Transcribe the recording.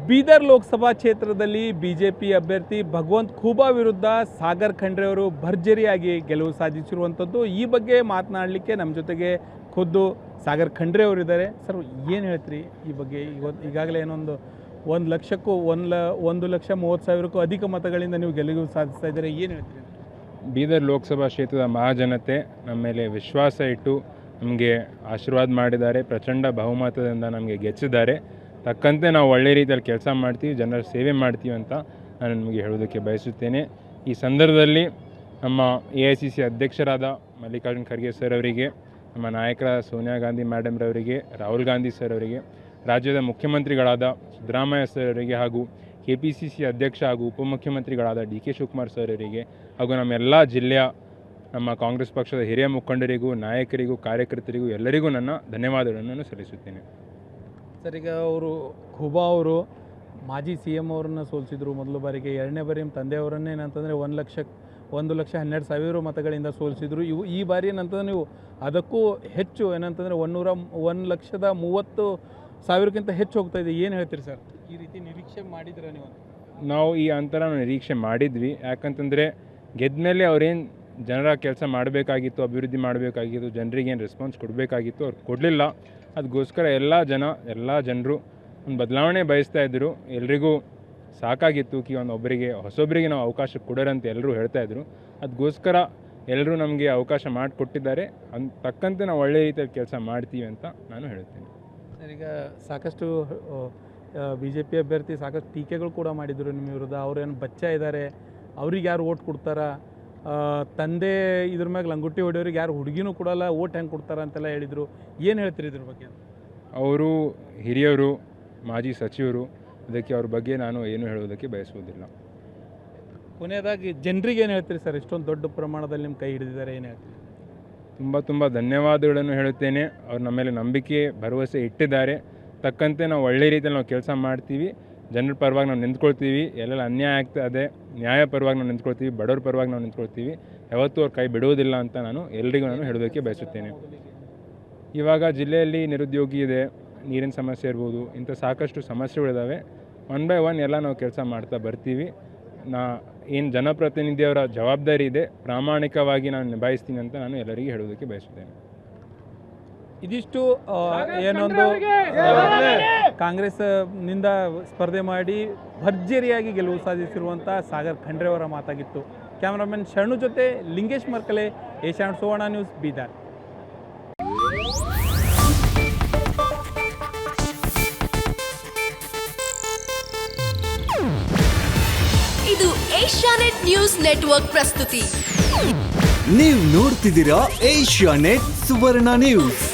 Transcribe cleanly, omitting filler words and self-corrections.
ಬೀದರ್ ಲೋಕಸಭಾ ಕ್ಷೇತ್ರದಲ್ಲಿ ಬಿಜೆಪಿ ಅಭ್ಯರ್ಥಿ ಭಗವಂತ್ ಖೂಬಾ ವಿರುದ್ಧ ಸಾಗರ್ ಖಂಡ್ರೆ ಅವರು ಭರ್ಜರಿಯಾಗಿ ಗೆಲುವು ಸಾಧಿಸಿರುವಂಥದ್ದು. ಈ ಬಗ್ಗೆ ಮಾತನಾಡಲಿಕ್ಕೆ ನಮ್ಮ ಜೊತೆಗೆ ಖುದ್ದು ಸಾಗರ್ ಖಂಡ್ರೆ ಅವರಿದ್ದಾರೆ. ಸರ್, ಏನು ಹೇಳ್ತೀರಿ ಈ ಬಗ್ಗೆ? ಈಗಾಗಲೇ ಏನೊಂದು 1,30,30,000ಕ್ಕೂ ಅಧಿಕ ಮತಗಳಿಂದ ನೀವು ಗೆಲುವು ಸಾಧಿಸ್ತಾ ಇದ್ದಾರೆ, ಏನು ಹೇಳ್ತೀರಿ? ಬೀದರ್ ಲೋಕಸಭಾ ಕ್ಷೇತ್ರದ ಮಹಾಜನತೆ ನಮ್ಮ ಮೇಲೆ ವಿಶ್ವಾಸ ಇಟ್ಟು ನಮಗೆ ಆಶೀರ್ವಾದ ಮಾಡಿದ್ದಾರೆ. ಪ್ರಚಂಡ ಬಹುಮತದಿಂದ ನಮಗೆ ಗೆಚ್ಚಿದ್ದಾರೆ. ತಕ್ಕಂತೆ ನಾವು ಒಳ್ಳೆ ರೀತಿಯಲ್ಲಿ ಕೆಲಸ ಮಾಡ್ತೀವಿ, ಜನರ ಸೇವೆ ಮಾಡ್ತೀವಿ ಅಂತ ನಾನು ನಿಮಗೆ ಹೇಳೋದಕ್ಕೆ ಬಯಸುತ್ತೇನೆ. ಈ ಸಂದರ್ಭದಲ್ಲಿ ನಮ್ಮ AICC ಅಧ್ಯಕ್ಷರಾದ ಮಲ್ಲಿಕಾರ್ಜುನ್ ಖರ್ಗೆ ಸರ್ ಅವರಿಗೆ, ನಮ್ಮ ನಾಯಕರಾದ ಸೋನಿಯಾ ಗಾಂಧಿ ಮೇಡಮ್ರವರಿಗೆ, ರಾಹುಲ್ ಗಾಂಧಿ ಸರ್ ಅವರಿಗೆ, ರಾಜ್ಯದ ಮುಖ್ಯಮಂತ್ರಿಗಳಾದ ಸಿದ್ದರಾಮಯ್ಯ ಸರ್ ಅವರಿಗೆ ಹಾಗೂ KPCC ಅಧ್ಯಕ್ಷ ಹಾಗೂ ಉಪಮುಖ್ಯಮಂತ್ರಿಗಳಾದ DK ಶಿವಕುಮಾರ್ ಸರ್ ಅವರಿಗೆ ಹಾಗೂ ನಮ್ಮೆಲ್ಲ ಜಿಲ್ಲೆಯ ನಮ್ಮ ಕಾಂಗ್ರೆಸ್ ಪಕ್ಷದ ಹಿರಿಯ ಮುಖಂಡರಿಗೂ, ನಾಯಕರಿಗೂ, ಕಾರ್ಯಕರ್ತರಿಗೂ ಎಲ್ಲರಿಗೂ ನನ್ನ ಧನ್ಯವಾದಗಳನ್ನು ಸಲ್ಲಿಸುತ್ತೇನೆ. ಸರ್, ಈಗ ಖೂಬಾ ಅವರು ಮಾಜಿ CM ಅವರನ್ನು ಸೋಲಿಸಿದ್ರು ಮೊದಲ ಬಾರಿಗೆ. ಎರಡನೇ ಬಾರಿ ನಿಮ್ಮ ತಂದೆಯವರನ್ನೇ ಏನಂತಂದರೆ 1,12,000 ಮತಗಳಿಂದ ಸೋಲಿಸಿದ್ರು. ಈ ಬಾರಿ ಏನಂತಂದ್ರೆ ನೀವು ಅದಕ್ಕೂ ಹೆಚ್ಚು ಏನಂತಂದರೆ 1,30,000ಕ್ಕಿಂತ ಹೆಚ್ಚು ಹೋಗ್ತಾ ಇದೆ. ಏನು ಹೇಳ್ತೀರಿ ಸರ್? ಈ ರೀತಿ ನಿರೀಕ್ಷೆ ಮಾಡಿದ್ರೆ ನೀವು? ನಾವು ಈ ಅಂತರ ನಿರೀಕ್ಷೆ ಮಾಡಿದ್ವಿ. ಯಾಕಂತಂದರೆ ಗೆದ್ದ ಮೇಲೆ ಅವ್ರೇನು ಜನರ ಕೆಲಸ ಮಾಡಬೇಕಾಗಿತ್ತು, ಅಭಿವೃದ್ಧಿ ಮಾಡಬೇಕಾಗಿತ್ತು, ಜನರಿಗೆ ಏನು ರೆಸ್ಪಾನ್ಸ್ ಕೊಡಬೇಕಾಗಿತ್ತು, ಅವ್ರು ಕೊಡಲಿಲ್ಲ. ಅದಕ್ಕೋಸ್ಕರ ಎಲ್ಲ ಜನರು ಒಂದು ಬದಲಾವಣೆ ಬಯಸ್ತಾ ಇದ್ದರು. ಎಲ್ರಿಗೂ ಸಾಕಾಗಿತ್ತು ಒಬ್ಬರಿಗೆ ಹೊಸೊಬ್ಬರಿಗೆ ನಾವು ಅವಕಾಶ ಕೊಡೋರಂತ ಎಲ್ಲರೂ ಹೇಳ್ತಾಯಿದ್ರು. ಅದಕ್ಕೋಸ್ಕರ ಎಲ್ಲರೂ ನಮಗೆ ಅವಕಾಶ ಮಾಡಿಕೊಟ್ಟಿದ್ದಾರೆ. ತಕ್ಕಂತೆ ನಾವು ಒಳ್ಳೆಯ ರೀತಿಯಲ್ಲಿ ಕೆಲಸ ಮಾಡ್ತೀವಿ ಅಂತ ನಾನು ಹೇಳ್ತೀನಿ. ಸರ್, ಈಗ ಸಾಕಷ್ಟು BJP ಅಭ್ಯರ್ಥಿ ಸಾಕಷ್ಟು ಟೀಕೆಗಳು ಕೂಡ ಮಾಡಿದರು ನಿಮ್ಮ ವಿರುದ್ಧ. ಅವ್ರೇನು ಬಚ್ಚ ಇದ್ದಾರೆ, ಅವ್ರಿಗೆ ಯಾರು ಓಟ್ ಕೊಡ್ತಾರ, ತಂದೆ ಇದ್ರ ಮ್ಯಾಗ ಲಂಗುಟ್ಟಿ ಹೊಡೆಯೋರಿಗೆ ಯಾರು ಹುಡುಗಿನೂ ಕೊಡಲ್ಲ, ಓಟ್ ಹೆಂಗೆ ಕೊಡ್ತಾರ ಅಂತೆಲ್ಲ ಹೇಳಿದರು. ಏನು ಹೇಳ್ತೀರಿ ಇದ್ರ ಬಗ್ಗೆ? ಅವರು ಹಿರಿಯರು, ಮಾಜಿ ಸಚಿವರು, ಅದಕ್ಕೆ ಅವ್ರ ಬಗ್ಗೆ ನಾನು ಏನು ಹೇಳೋದಕ್ಕೆ ಬಯಸುವುದಿಲ್ಲ. ಕೊನೆಯದಾಗಿ ಜನರಿಗೆ ಏನು ಹೇಳ್ತೀರಿ ಸರ್? ಇಷ್ಟೊಂದು ದೊಡ್ಡ ಪ್ರಮಾಣದಲ್ಲಿ ನಿಮ್ಮ ಕೈ ಹಿಡಿದಿದ್ದಾರೆ, ಏನು ಹೇಳ್ತೀರಿ? ತುಂಬ ಧನ್ಯವಾದಗಳನ್ನು ಹೇಳುತ್ತೇನೆ. ಅವ್ರು ನಮ್ಮ ಮೇಲೆ ನಂಬಿಕೆ, ಭರವಸೆ ಇಟ್ಟಿದ್ದಾರೆ. ತಕ್ಕಂತೆ ನಾವು ಒಳ್ಳೆ ರೀತಿಯಲ್ಲಿ ನಾವು ಕೆಲಸ ಮಾಡ್ತೀವಿ. ಜನರ ಪರವಾಗಿ ನಾವು ನಿಂತ್ಕೊಳ್ತೀವಿ. ಎಲ್ಲೆಲ್ಲ ಅನ್ಯಾಯ ಆಗ್ತಾ ಇದೆ, ನ್ಯಾಯ ಪರವಾಗಿ ನಾವು ನಿಂತ್ಕೊಳ್ತೀವಿ, ಬಡವ್ರ ಪರವಾಗಿ ನಾವು ನಿಂತ್ಕೊಳ್ತೀವಿ. ಯಾವತ್ತೂ ಅವ್ರ ಕೈ ಬಿಡುವುದಿಲ್ಲ ಅಂತ ಎಲ್ಲರಿಗೂ ಹೇಳೋದಕ್ಕೆ ಬಯಸುತ್ತೇನೆ. ಇವಾಗ ಜಿಲ್ಲೆಯಲ್ಲಿ ನಿರುದ್ಯೋಗಿ ಇದೆ, ನೀರಿನ ಸಮಸ್ಯೆ ಇರ್ಬೋದು, ಇಂಥ ಸಾಕಷ್ಟು ಸಮಸ್ಯೆಗಳಿದ್ದಾವೆ. 1 by 1 ಎಲ್ಲ ನಾವು ಕೆಲಸ ಮಾಡ್ತಾ ಬರ್ತೀವಿ. ಏನು ಜನಪ್ರತಿನಿಧಿಯವರ ಜವಾಬ್ದಾರಿ ಇದೆ, ಪ್ರಾಮಾಣಿಕವಾಗಿ ನಾನು ನಿಭಾಯಿಸ್ತೀನಿ ಅಂತ ನಾನು ಎಲ್ಲರಿಗೂ ಹೇಳೋದಕ್ಕೆ ಬಯಸುತ್ತೇನೆ. ಇದಿಷ್ಟು ಏನೊಂದು ಕಾಂಗ್ರೆಸ್ನಿಂದ ಸ್ಪರ್ಧೆ ಮಾಡಿ ಭರ್ಜರಿಯಾಗಿ ಗೆಲುವು ಸಾಧಿಸಿರುವಂಥ ಸಾಗರ್ ಖಂಡ್ರೆ ಅವರ ಮಾತಾಗಿತ್ತು. ಕ್ಯಾಮರಾಮನ್ ಶರಣು ಜೊತೆ ಲಿಂಗೇಶ್ ಮರ್ಕಲೆ, ಏಷ್ಯಾನೆಟ್ ಸುವರ್ಣ ನ್ಯೂಸ್, ಬೀದರ್. ಇದು ಏಷ್ಯಾನೆಟ್ ನ್ಯೂಸ್ ನೆಟ್ವರ್ಕ್ ಪ್ರಸ್ತುತಿ. ನೀವು ನೋಡ್ತಿದ್ದೀರಾ ಏಷ್ಯಾನೆಟ್ ಸುವರ್ಣ ನ್ಯೂಸ್.